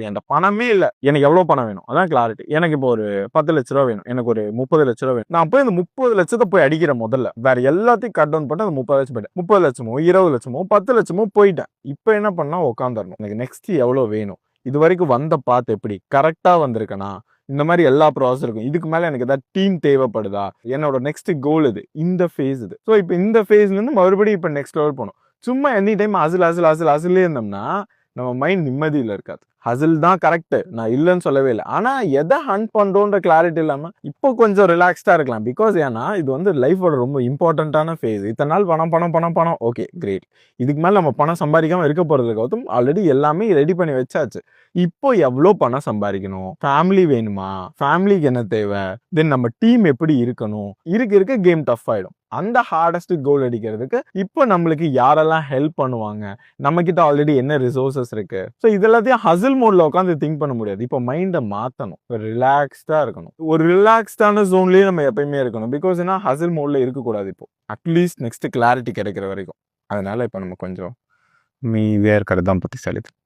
என்கிட்ட பணமே இல்ல. எனக்கு எவ்வளவு பணம் வேணும்? அதான் கிளாரிட்டி. எனக்கு இப்போ ஒரு 10,00,000 வேணும். எனக்கு ஒரு 30,00,000 வேணும். நான் போய் அந்த 30,00,000 போய் அடிக்கிறேன் முதல்ல. வேற எல்லாத்தையும் கட் டவுன் பண்ணிட்டு அந்த 30,00,000 போயிட்டேன். 30,00,000மோ 20,00,000மோ 10,00,000மோ போயிட்டேன். இப்ப என்ன பண்ணா உட்காந்துரணும். எனக்கு நெக்ஸ்ட் எவ்வளவு வேணும்? இது வரைக்கும் வந்த பாத் எப்படி கரெக்டா வந்திருக்கனா? இந்த மாதிரி எல்லா ப்ராசஸ் இருக்கும். இதுக்கு மேல எனக்கு ஏதாவது டீம் தேவைப்படுதா? என்னோட நெக்ஸ்ட் கோல் இது. இந்த ஃபேஸ் இது. ஸோ இப்போ இந்த ஃபேஸ்ல இருந்து மறுபடியும் இப்போ நெக்ஸ்ட் லெவல் போகணும். சும்மா எனி டைம் ஹசிலே இருந்தோம்னா நம்ம மைண்ட் நிம்மதியில இருக்காது. ஹசில் தான் கரெக்ட், நான் இல்லைன்னு சொல்லவே இல்லை. ஆனா எதை ஹண்ட் பண்றோன்ற கிளாரிட்டி இல்லாம இப்போ கொஞ்சம் ரிலாக்ஸ்டா இருக்கலாம். பிகாஸ் ஏன்னா இது வந்து லைஃபோட ரொம்ப இம்பார்ட்டன்டான ஃபேஸ். இத்தனை நாள் பணம் ஓகே கிரேட். இதுக்கு மேல நம்ம பணம் சம்பாதிக்காம இருக்க போறது கௌதம். ஆல்ரெடி எல்லாமே ரெடி பண்ணி வச்சாச்சு. இப்போ எவ்வளோ பணம் சம்பாதிக்கணும்? ஃபேமிலி வேணுமா? ஃபேமிலிக்கு என்ன தேவை? தென் நம்ம டீம் எப்படி இருக்கணும்? இருக்க கேம் டஃப் ஆயிடும். அந்த ஹார்டஸ்ட் கோல் அடிக்கிறதுக்கு இப்போ நம்மளுக்கு யாரெல்லாம் ஹெல்ப் பண்ணுவாங்க, நம்ம கிட்ட ஆல்ரெடி என்ன ரிசோர்சஸ் இருக்கு. ஸோ இதெல்லாத்தையும் ஹசில் மோட்ல உட்காந்து திங்க் பண்ண முடியாது. இப்போ மைண்டை மாத்தணும், ரிலாக்ஸ்டா இருக்கணும். ஒரு ரிலாக்ஸ்டான ஜோன்லயே நம்ம எப்பயுமே இருக்கணும். பிகாஸ் ஏன்னா ஹசில் மோட்ல இருக்கக்கூடாது. இப்போ அட்லீஸ்ட் நெக்ஸ்ட் கிளாரிட்டி கிடைக்கிற வரைக்கும். அதனால இப்போ நம்ம கொஞ்சம் மீதியா இருக்கிறது தான் புத்திசாலித்தனம்.